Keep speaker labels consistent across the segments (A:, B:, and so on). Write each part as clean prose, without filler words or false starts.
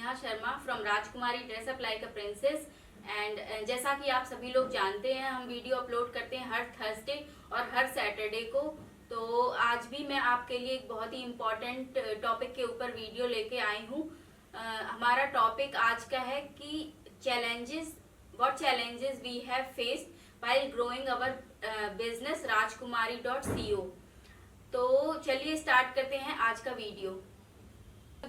A: Neha Sharma from Rajkumari dress up like a princess. And जैसा कि आप सभी लोग जानते हैं, हम वीडियो अपलोड करते हैं हर थर्सडे और हर सैटरडे को। तो आज भी मैं आपके लिए एक बहुत ही इम्पोर्टेंट टॉपिक के ऊपर वीडियो लेके आई हूँ। हमारा टॉपिक आज का है कि challenges, what challenges we have faced while growing our business rajkumari.co। तो चलिए स्टार्ट करते हैं आज का वीडियो।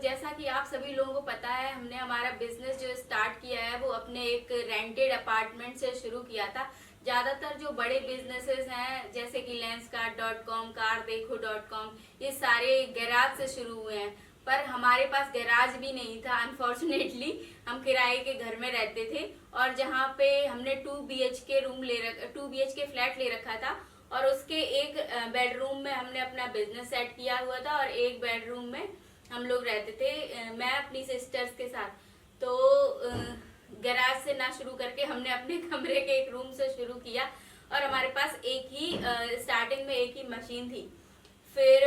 A: जैसा कि आप सभी लोगों को पता है, हमने हमारा बिजनेस जो स्टार्ट किया है वो अपने एक रेंटेड अपार्टमेंट से शुरू किया था। ज्यादातर जो बड़े बिजनेसेस हैं जैसे कि lenskart.com, car-dekho.com, ये सारे गैराज से शुरू हुए हैं, पर हमारे पास गैराज भी नहीं था। अनफॉर्चुनेटली हम किराए के घर में रहते थे और जहाँ पे हमने 2 BHK फ्लैट ले रखा था और उसके एक बेडरूम में हमने अपना बिजनेस सेट किया हुआ था और एक बेडरूम में हम लोग रहते थे, मैं अपनी सिस्टर्स के साथ। तो गैराज से ना शुरू करके हमने अपने कमरे के एक रूम से शुरू किया और हमारे पास एक ही स्टार्टिंग में एक ही मशीन थी। फिर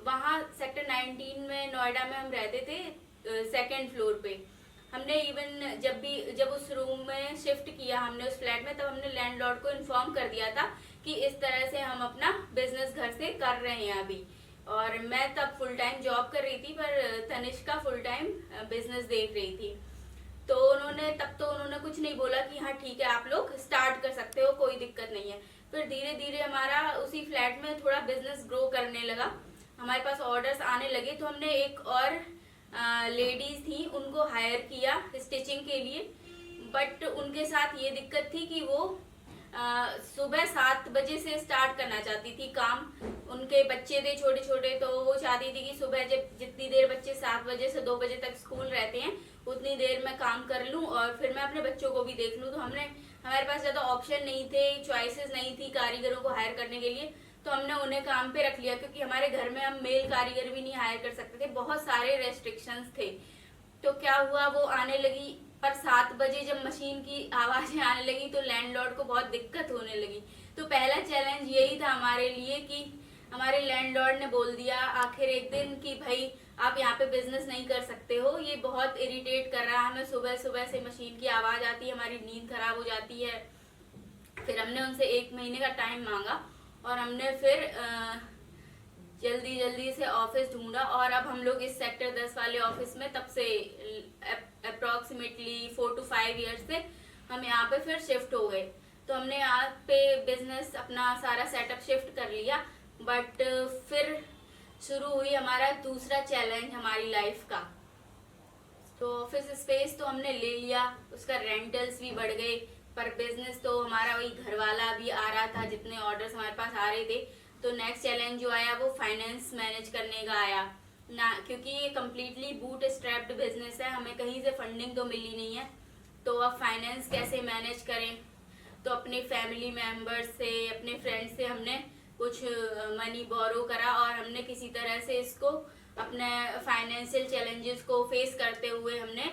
A: वहाँ सेक्टर 19 में नोएडा में हम रहते थे, सेकंड फ्लोर पे। हमने इवन जब उस रूम में शिफ्ट किया हमने उस फ्लैट में, तब हमने लैंडलॉर्ड को इन्फॉर्म कर दिया था कि इस तरह से हम अपना बिजनेस घर से कर रहे हैं अभी। और मैं तब फुल टाइम जॉब कर रही थी, पर तनिष्का फुल टाइम बिजनेस देख रही थी। तो उन्होंने कुछ नहीं बोला कि हाँ ठीक है आप लोग स्टार्ट कर सकते हो, कोई दिक्कत नहीं है। फिर धीरे धीरे हमारा उसी फ्लैट में थोड़ा बिजनेस ग्रो करने लगा, हमारे पास ऑर्डर्स आने लगे। तो हमने एक और लेडीज थी उनको हायर किया स्टिचिंग के लिए, बट उनके साथ ये दिक्कत थी कि वो सुबह 7 बजे से स्टार्ट करना चाहती थी काम। उनके बच्चे थे छोटे छोटे, तो वो चाहती थी कि सुबह जब जितनी देर बच्चे 7 बजे से 2 बजे तक स्कूल रहते हैं उतनी देर मैं काम कर लूं और फिर मैं अपने बच्चों को भी देख लूं। तो हमारे पास ज्यादा ऑप्शन नहीं थे, चॉइसेस नहीं थी कारीगरों को हायर करने के लिए, तो हमने उन्हें काम पे रख लिया क्योंकि हमारे घर में हम मेल कारीगर भी नहीं हायर कर सकते थे, बहुत सारे रेस्ट्रिक्शंस थे। तो क्या हुआ, वो आने लगी, पर 7 बजे जब मशीन की आवाजें आने लगी तो लैंडलॉर्ड को बहुत दिक्कत होने लगी। तो पहला चैलेंज यही था हमारे लिए कि हमारे लैंडलॉर्ड ने बोल दिया आखिर एक दिन कि भाई आप यहाँ पे बिजनेस नहीं कर सकते हो, ये बहुत इरिटेट कर रहा है हमें, सुबह सुबह से मशीन की आवाज आती है, हमारी नींद खराब हो जाती है। फिर हमने उनसे 1 महीने का टाइम मांगा और हमने फिर जल्दी से ऑफिस ढूंढा और अब हम लोग इस सेक्टर 10 वाले ऑफिस में तब से अप्रोक्सीमेटली 4 to 5 ईयर्स से हम यहाँ पे फिर शिफ्ट हो गए। तो हमने यहाँ पे बिजनेस अपना सारा सेटअप शिफ्ट कर लिया, बट फिर शुरू हुई हमारा दूसरा चैलेंज हमारी लाइफ का। तो ऑफिस स्पेस तो हमने ले लिया, उसका रेंटल्स भी बढ़ गए, पर बिजनेस तो हमारा वही घर वाला भी आ रहा था, जितने ऑर्डर्स हमारे पास आ रहे थे। तो नेक्स्ट चैलेंज जो आया वो फाइनेंस मैनेज करने का आया ना, क्योंकि ये कम्प्लीटली बूट स्ट्रैप्ड बिजनेस है, हमें कहीं से फंडिंग तो मिली नहीं है। तो अब फाइनेंस कैसे मैनेज करें, तो अपने फैमिली मेंबर्स से, अपने फ्रेंड्स से हमने कुछ मनी बोरो करा और हमने किसी तरह से इसको अपने फाइनेंशियल चैलेंजेस को फेस करते हुए हमने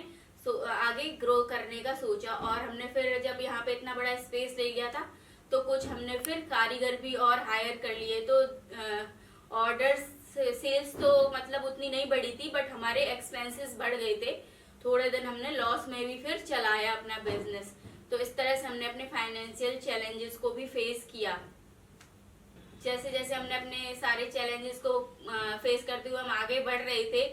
A: आगे ग्रो करने का सोचा। और हमने फिर जब यहाँ पे इतना बड़ा स्पेस ले लिया था तो कुछ हमने फिर कारीगर भी और हायर कर लिए। तो ऑर्डर्स सेल्स तो मतलब उतनी नहीं बढ़ी थी, बट हमारे एक्सपेंसेस बढ़ गए थे। थोड़े दिन हमने लॉस में भी फिर चलाया अपना बिजनेस। तो इस तरह से हमने अपने फाइनेंशियल चैलेंजेस को भी फेस किया। जैसे जैसे हमने अपने सारे चैलेंजेस को फेस करते हुए हम आगे बढ़ रहे थे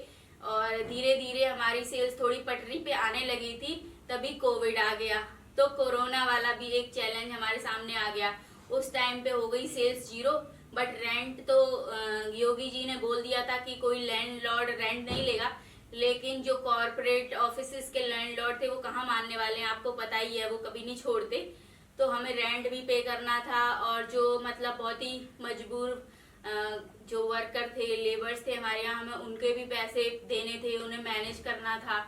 A: और धीरे धीरे हमारी सेल्स थोड़ी पटरी पे आने लगी थी, तभी कोविड आ गया। तो कोरोना वाला भी एक चैलेंज हमारे सामने आ गया। उस टाइम पे हो गई सेल्स 0, बट रेंट तो योगी जी ने बोल दिया था कि कोई लैंडलॉर्ड रेंट नहीं लेगा, लेकिन जो कॉर्पोरेट ऑफिसेस के लैंडलॉर्ड थे वो कहाँ मानने वाले हैं, आपको पता ही है, वो कभी नहीं छोड़ते। तो हमें रेंट भी पे करना था और जो मतलब बहुत ही मजबूर जो वर्कर थे, लेबर्स थे हमारे यहाँ, हमें उनके भी पैसे देने थे, उन्हें मैनेज करना था।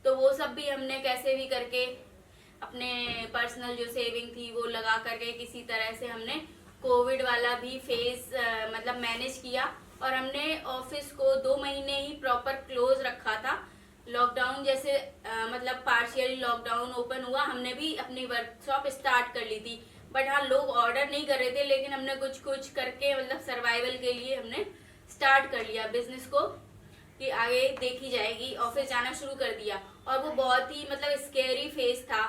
A: तो वो सब भी हमने कैसे भी करके अपने पर्सनल जो सेविंग थी वो लगा करके किसी तरह से हमने कोविड वाला भी फेस मतलब मैनेज किया। और हमने ऑफिस को 2 महीने ही प्रॉपर क्लोज रखा था। लॉकडाउन जैसे मतलब पार्शियली लॉकडाउन ओपन हुआ, हमने भी अपनी वर्कशॉप स्टार्ट कर ली थी, बट हाँ लोग ऑर्डर नहीं कर रहे थे, लेकिन हमने कुछ करके मतलब सर्वाइवल के लिए हमने स्टार्ट कर लिया बिजनेस को, कि आगे देखी जाएगी, ऑफिस जाना शुरू कर दिया। और वो बहुत ही मतलब स्केरी फेज था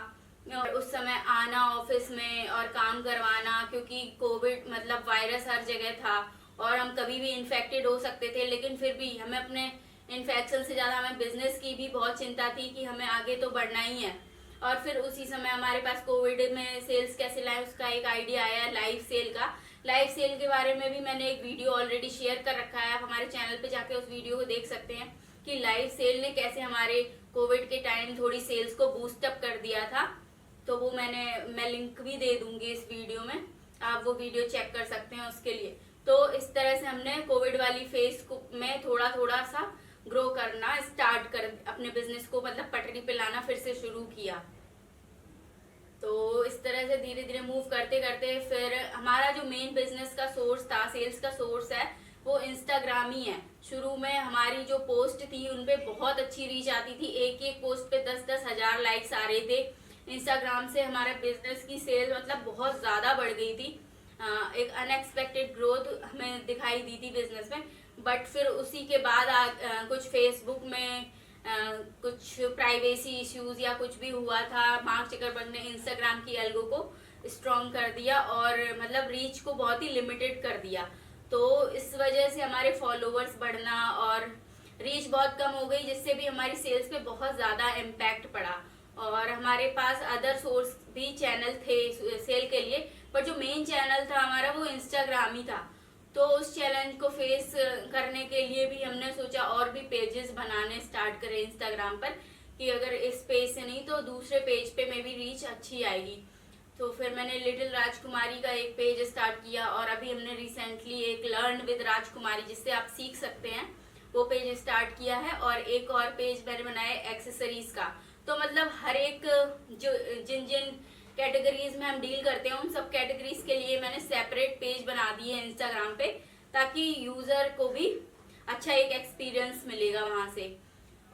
A: और उस समय आना ऑफिस में और काम करवाना, क्योंकि कोविड मतलब वायरस हर जगह था और हम कभी भी इन्फेक्टेड हो सकते थे। लेकिन फिर भी हमें अपने इन्फेक्शन से ज़्यादा हमें बिजनेस की भी बहुत चिंता थी कि हमें आगे तो बढ़ना ही है। और फिर उसी समय हमारे पास कोविड में सेल्स कैसे लाए उसका एक आइडिया आया लाइव सेल का। लाइव सेल के बारे में भी मैंने एक वीडियो ऑलरेडी शेयर कर रखा है, आप हमारे चैनल पे जाके उस वीडियो को देख सकते हैं कि लाइव सेल ने कैसे हमारे कोविड के टाइम थोड़ी सेल्स को बूस्ट अप कर दिया था। तो वो मैं लिंक भी दे दूंगी इस वीडियो में, आप वो वीडियो चेक कर सकते हैं उसके लिए। तो इस तरह से हमने कोविड वाली फेज में थोड़ा थोड़ा सा ग्रो करना स्टार्ट कर अपने बिजनेस को मतलब पटरी पे लाना फिर से शुरू किया। तो इस तरह से धीरे धीरे मूव करते करते फिर हमारा जो मेन बिजनेस का सोर्स था, सेल्स का सोर्स है, वो इंस्टाग्राम ही है। शुरू में हमारी जो पोस्ट थी उनपे बहुत अच्छी रीच आती थी, एक एक पोस्ट पे 10-10 हजार लाइक्स आ रहे थे। इंस्टाग्राम से हमारे बिजनेस की सेल मतलब बहुत ज़्यादा बढ़ गई थी, एक अनएक्सपेक्टेड ग्रोथ हमें दिखाई दी थी बिजनेस में। बट फिर उसी के बाद कुछ फेसबुक में कुछ प्राइवेसी इश्यूज या कुछ भी हुआ था, मार्क जकरबर्ग ने इंस्टाग्राम की एल्गो को स्ट्रॉन्ग कर दिया और मतलब रीच को बहुत ही लिमिटेड कर दिया। तो इस वजह से हमारे फॉलोअर्स बढ़ना और रीच बहुत कम हो गई, जिससे भी हमारी सेल्स पे बहुत ज़्यादा इम्पैक्ट पड़ा। और हमारे पास अदर सोर्स भी चैनल थे सेल के लिए, पर जो मेन चैनल था हमारा वो इंस्टाग्राम ही था। तो उस चैलेंज को फेस करने के लिए भी हमने सोचा और भी पेजेस बनाने स्टार्ट करें इंस्टाग्राम पर, कि अगर इस पेज से नहीं तो दूसरे पेज पे में भी रीच अच्छी आएगी। तो फिर मैंने लिटिल राजकुमारी का एक पेज स्टार्ट किया और अभी हमने रिसेंटली एक लर्न विद राजकुमारी जिससे आप सीख सकते हैं वो पेज स्टार्ट किया है। और एक और पेज मैंने बनाया एक्सेसरीज का। तो मतलब हर एक जो जिन जिन कैटेगरीज में हम डील करते हैं उन सब कैटेगरीज के लिए मैंने सेपरेट पेज बना दिए हैं इंस्टाग्राम पे, ताकि यूजर को भी अच्छा एक एक्सपीरियंस मिलेगा वहां से।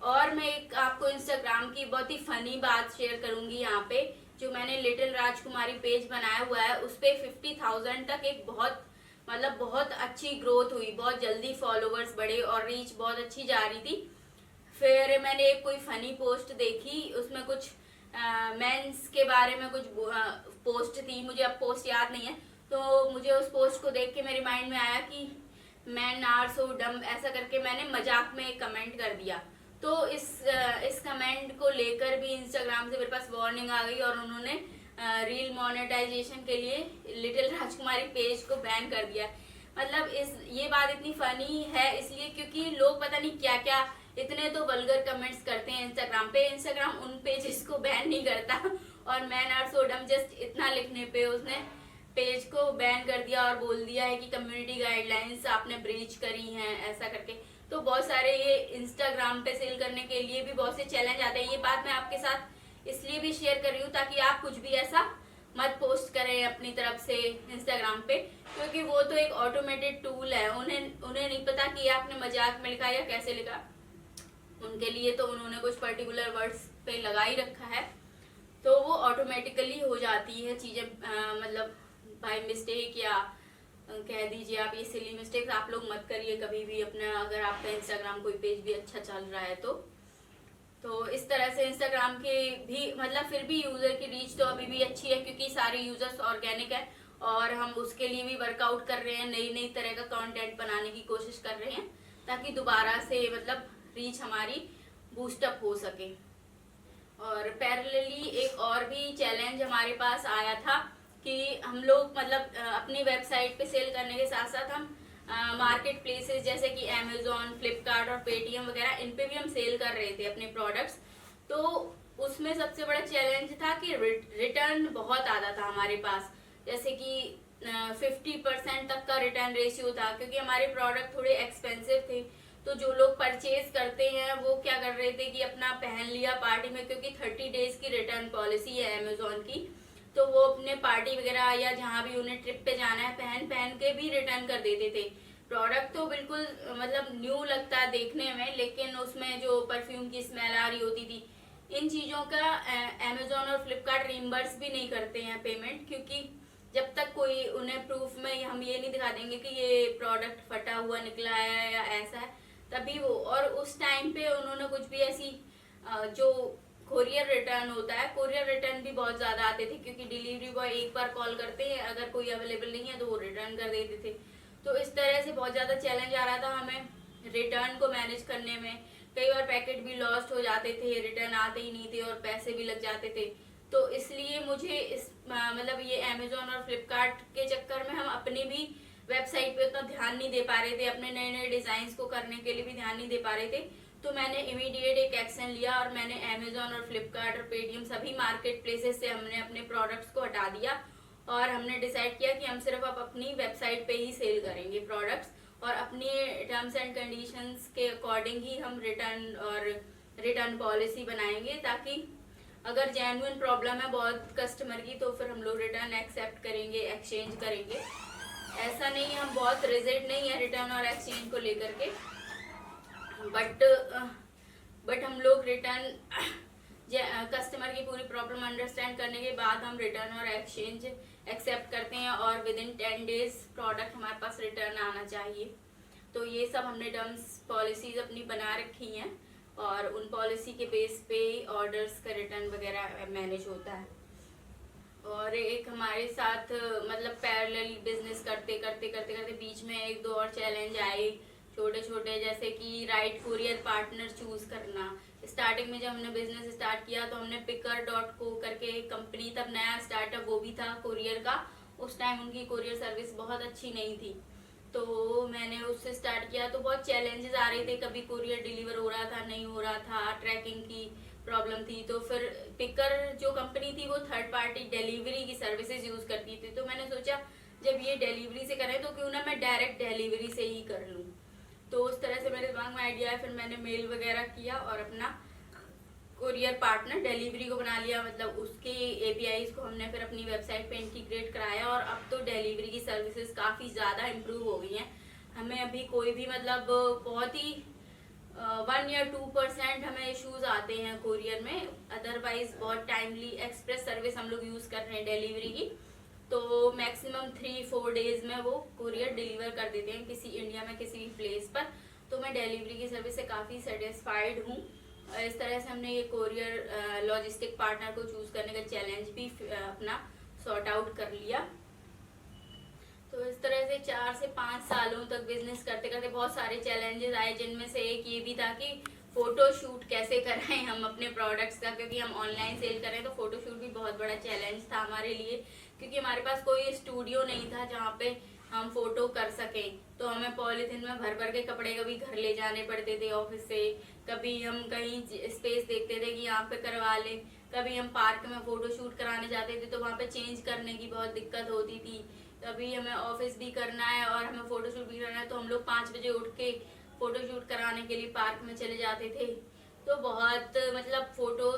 A: और मैं एक आपको इंस्टाग्राम की बहुत ही फनी बात शेयर करूंगी यहाँ पे। जो मैंने लिटिल राजकुमारी पेज बनाया हुआ है उस पे 50,000 तक एक बहुत मतलब बहुत अच्छी ग्रोथ हुई, बहुत जल्दी फॉलोवर्स बढ़े और रीच बहुत अच्छी जा रही थी। फिर मैंने एक कोई फनी पोस्ट देखी, उसमें कुछ मेंस के बारे में कुछ पोस्ट थी, मुझे अब पोस्ट याद नहीं है। तो मुझे उस पोस्ट को देख के मेरे माइंड में आया कि मैन आर सो डम, ऐसा करके मैंने मजाक में एक कमेंट कर दिया। तो इस कमेंट को लेकर भी इंस्टाग्राम से मेरे पास वार्निंग आ गई और उन्होंने रील मोनेटाइजेशन के लिए लिटिल राजकुमारी पेज को बैन कर दिया। मतलब ये बात इतनी फनी है इसलिए क्योंकि लोग पता नहीं क्या क्या इतने तो वल्गर कमेंट्स करते हैं इंस्टाग्राम पे। इंस्टाग्राम उन पेजेस को बैन नहीं करता और मैन आर सो डम जस्ट इतना लिखने पे उसने पेज को बैन कर दिया और बोल दिया है कि कम्युनिटी गाइडलाइंस आपने ब्रीच करी हैं ऐसा करके। तो बहुत सारे ये इंस्टाग्राम पे सेल करने के लिए भी बहुत से चैलेंज आते हैं। ये बात मैं आपके साथ इसलिए भी शेयर कर रही हूँ ताकि आप कुछ भी ऐसा मत पोस्ट करें अपनी तरफ से इंस्टाग्राम पे, क्योंकि वो तो एक ऑटोमेटेड टूल है। उन्हें नहीं पता कि आपने मजाक में लिखा या कैसे लिखा, उनके लिए तो उन्होंने कुछ पर्टिकुलर वर्ड्स पे लगा ही रखा है, तो वो ऑटोमेटिकली हो जाती है चीजें मतलब बाय मिस्टेक या कह दीजिए आप ये सिली मिस्टेक्स आप लोग मत करिए कभी भी अपना, अगर आपका इंस्टाग्राम कोई पेज भी अच्छा चल रहा है तो इस तरह से इंस्टाग्राम के भी मतलब फिर भी यूजर की रीच तो अभी भी अच्छी है क्योंकि सारे यूजर्स ऑर्गेनिक है और हम उसके लिए भी वर्कआउट कर रहे हैं, नई नई तरह का कंटेंट बनाने की कोशिश कर रहे हैं ताकि दोबारा से मतलब रीच हमारी बूस्टअप हो सके। और पैरेलली एक और भी चैलेंज हमारे पास आया था कि हम लोग मतलब अपनी वेबसाइट पे सेल करने के साथ साथ हम मार्केट प्लेसेस जैसे कि अमेजोन, फ्लिपकार्ट और पेटीएम वगैरह इन पे भी हम सेल कर रहे थे अपने प्रोडक्ट्स। तो उसमें सबसे बड़ा चैलेंज था कि रिटर्न बहुत आता था हमारे पास, जैसे कि 50% तक का रिटर्न रेशियो था क्योंकि हमारे प्रोडक्ट थोड़े एक्सपेंसिव थे। तो जो लोग परचेज करते हैं वो क्या कर रहे थे कि अपना पहन लिया पार्टी में, क्योंकि 30 डेज की रिटर्न पॉलिसी है अमेजोन की, तो वो अपने पार्टी वगैरह या जहाँ भी उन्हें ट्रिप पे जाना है पहन के भी रिटर्न कर देते थे। प्रोडक्ट तो बिल्कुल मतलब न्यू लगता है देखने में, लेकिन उसमें जो परफ्यूम की स्मेल आ रही होती थी। इन चीज़ों का अमेजोन और फ्लिपकार्ट रिम्बर्स भी नहीं करते हैं पेमेंट, क्योंकि जब तक कोई उन्हें प्रूफ में हम ये नहीं दिखा देंगे कि ये प्रोडक्ट फटा हुआ निकला है या ऐसा है, तभी वो, और उस टाइम पे उन्होंने कुछ भी ऐसी जो कोरियर रिटर्न होता है, कोरियर रिटर्न भी बहुत ज़्यादा आते थे, क्योंकि डिलीवरी बॉय एक बार कॉल करते हैं, अगर कोई अवेलेबल नहीं है तो वो रिटर्न कर देते थे। तो इस तरह से बहुत ज़्यादा चैलेंज आ रहा था हमें रिटर्न को मैनेज करने में। कई बार पैकेट भी लॉस्ट हो जाते थे, रिटर्न आते ही नहीं थे और पैसे भी लग जाते थे। तो इसलिए मुझे इस मतलब ये अमेजोन और फ्लिपकार्ट के चक्कर में हम अपनी भी वेबसाइट पे उतना ध्यान नहीं दे पा रहे थे, अपने नए नए डिजाइन को करने के लिए भी ध्यान नहीं दे पा रहे थे। तो मैंने इमीडिएट एक एक्शन लिया और मैंने अमेजोन और फ्लिपकार्ट और पेटीएम सभी मार्केट प्लेसेस से हमने अपने प्रोडक्ट्स को हटा दिया, और हमने डिसाइड किया कि हम सिर्फ अब अपनी वेबसाइट पे ही सेल करेंगे प्रोडक्ट्स, और अपनी टर्म्स एंड कंडीशंस के अकॉर्डिंग ही हम रिटर्न पॉलिसी बनाएंगे, ताकि अगर जेन्युइन प्रॉब्लम है बहुत कस्टमर की तो फिर हम लोग रिटर्न एक्सेप्ट करेंगे, एक्सचेंज करेंगे। ऐसा नहीं, हम बहुत रिजिड नहीं है रिटर्न और एक्सचेंज को लेकर के, बट हम लोग रिटर्न कस्टमर की पूरी प्रॉब्लम अंडरस्टैंड करने के बाद हम रिटर्न और एक्सचेंज एक्सेप्ट करते हैं, और विद इन 10 डेज प्रोडक्ट हमारे पास रिटर्न आना चाहिए। तो ये सब हमने टर्म्स पॉलिसीज अपनी बना रखी हैं, और उन पॉलिसी के बेस पे ऑर्डर्स का रिटर्न वगैरह मैनेज होता है। और एक हमारे साथ मतलब पैरेलल बिजनेस करते करते बीच में एक दो और चैलेंज आए छोटे छोटे, जैसे कि राइट कुरियर पार्टनर चूज करना। स्टार्टिंग में जब हमने बिजनेस स्टार्ट किया तो हमने picker.co करके एक कंपनी, तब नया स्टार्टअप वो भी था कुरियर का, उस टाइम उनकी कुरियर सर्विस बहुत अच्छी नहीं थी, तो मैंने उससे स्टार्ट किया। तो बहुत चैलेंजेस आ रहे थे, कभी कुरियर डिलीवर हो रहा था, नहीं हो रहा था, ट्रैकिंग की प्रॉब्लम थी। तो फिर पिकर जो कंपनी थी वो थर्ड पार्टी डिलीवरी की सर्विसेज यूज करती थी, तो मैंने सोचा जब ये डिलीवरी से करें तो क्यों ना मैं डायरेक्ट डिलीवरी से ही कर लूँ। तो उस तरह से मेरे दिमाग में आइडिया है, फिर मैंने मेल वगैरह किया और अपना कुरियर पार्टनर डिलीवरी को बना लिया, मतलब उसके एपीआईज को हमने फिर अपनी वेबसाइट पे इंटीग्रेट कराया, और अब तो डिलीवरी की सर्विसेज काफ़ी ज़्यादा इम्प्रूव हो गई हैं। हमें अभी कोई भी मतलब बहुत ही 1 या 2% हमें इश्यूज आते हैं कुरियर में, अदरवाइज बहुत टाइमली एक्सप्रेस सर्विस हम लोग यूज़ कर रहे हैं डिलीवरी की। तो मैक्सिमम 3-4 डेज में वो कुरियर डिलीवर कर देते हैं किसी इंडिया में किसी भी प्लेस पर। तो मैं डिलीवरी की सर्विस से काफ़ी सेटिस्फाइड हूँ। इस तरह से हमने ये कुरियर लॉजिस्टिक पार्टनर को चूज करने का चैलेंज भी अपना सॉर्ट आउट कर लिया। तो इस तरह से 4 से 5 सालों तक बिजनेस करते करते बहुत सारे चैलेंजेस आए, जिनमें से एक ये भी था कि फोटो शूट कैसे कराएं हम अपने प्रोडक्ट्स का, क्योंकि हम ऑनलाइन सेल करें तो फोटो शूट भी बहुत बड़ा चैलेंज था हमारे लिए, क्योंकि हमारे पास कोई स्टूडियो नहीं था जहाँ पे हम फोटो कर सकें। तो हमें पॉलीथिन में भर भर के कपड़े कभी घर ले जाने पड़ते थे ऑफिस से, कभी हम कहीं स्पेस देखते थे कि यहाँ पे करवा ले, कभी हम पार्क में फोटो शूट कराने जाते थे तो वहाँ पे चेंज करने की बहुत दिक्कत होती थी, कभी हमें ऑफिस भी करना है और हमें फोटो शूट भी करना है तो हम लोग 5 बजे उठ के फोटो शूट कराने के लिए पार्क में चले जाते थे। तो बहुत मतलब फोटो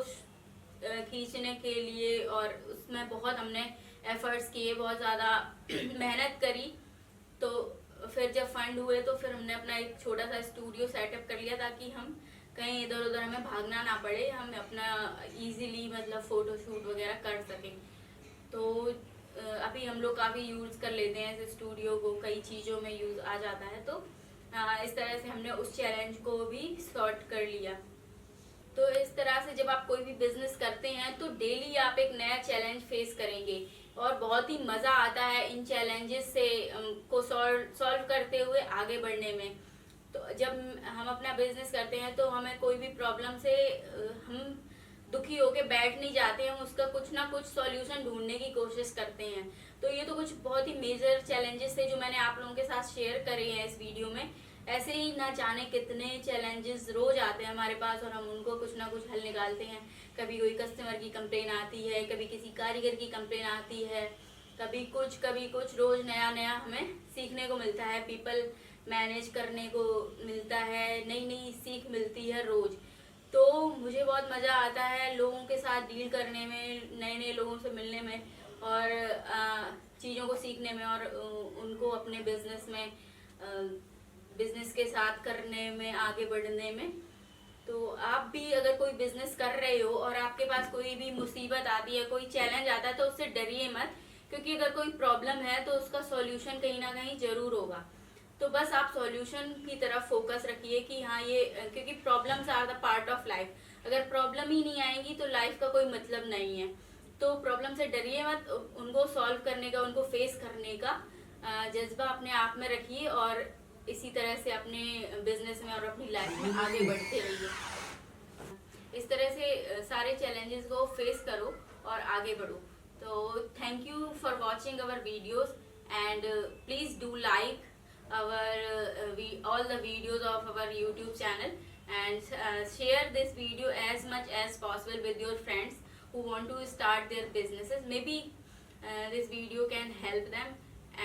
A: खींचने के लिए और उसमें बहुत हमने एफर्ट्स किए, बहुत ज़्यादा मेहनत करी। तो फिर जब फंड हुए तो फिर हमने अपना एक छोटा सा स्टूडियो सेटअप कर लिया, ताकि हम कहीं इधर उधर हमें भागना ना पड़े, हम अपना इजीली मतलब फ़ोटो शूट वगैरह कर सकें। तो अभी हम लोग काफ़ी यूज़ कर लेते हैं इस स्टूडियो को, कई चीज़ों में यूज़ आ जाता है। तो इस तरह से हमने उस चैलेंज को भी सॉर्ट कर लिया। तो इस तरह से जब आप कोई भी बिजनेस करते हैं तो डेली आप एक नया चैलेंज फेस करेंगे, और बहुत ही मज़ा आता है इन चैलेंजेस से को सॉल्व करते हुए आगे बढ़ने में। तो जब हम अपना बिजनेस करते हैं तो हमें कोई भी प्रॉब्लम से हम दुखी होके बैठ नहीं जाते, हम उसका कुछ ना कुछ सॉल्यूशन ढूंढने की कोशिश करते हैं। तो ये तो कुछ बहुत ही मेजर चैलेंजेस थे जो मैंने आप लोगों के साथ शेयर करे हैं इस वीडियो में। ऐसे ही ना जाने कितने चैलेंजेस रोज आते हैं हमारे पास, और हम उनको कुछ ना कुछ हल निकालते हैं। कभी कोई कस्टमर की कंप्लेन आती है, कभी किसी कारीगर की कंप्लेन आती है, कभी कुछ, रोज नया नया हमें सीखने को मिलता है, पीपल मैनेज करने को मिलता है, नई नई सीख मिलती है रोज। तो मुझे बहुत मज़ा आता है लोगों के साथ डील करने में, नए नए लोगों से मिलने में, और चीज़ों को सीखने में, और उनको अपने बिजनेस के साथ करने में, आगे बढ़ने में। तो आप भी अगर कोई बिजनेस कर रहे हो और आपके पास कोई भी मुसीबत आती है, कोई चैलेंज आता है, तो उससे डरिए मत, क्योंकि अगर कोई प्रॉब्लम है तो उसका सॉल्यूशन कहीं ना कहीं जरूर होगा। तो बस आप सॉल्यूशन की तरफ फोकस रखिए कि हाँ ये, क्योंकि problems are the part of life. अगर प्रॉब्लम ही नहीं आएंगी तो लाइफ का कोई मतलब नहीं है। तो प्रॉब्लम से डरिए मत, उनको सॉल्व करने का, उनको फेस करने का जज्बा अपने आप में रखिए और इसी तरह से अपने बिजनेस में और अपनी लाइफ में आगे बढ़ते रहिए। इस तरह से सारे चैलेंजेस को फेस करो और आगे बढ़ो। तो thank you for watching our videos and please do like all the videos of our YouTube channel and share this video as much as possible with your friends who want to start their businesses. Maybe this video can help them,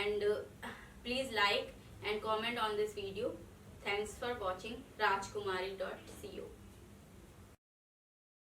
A: and please like and comment on this video. Thanks for watching. Rajkumari.co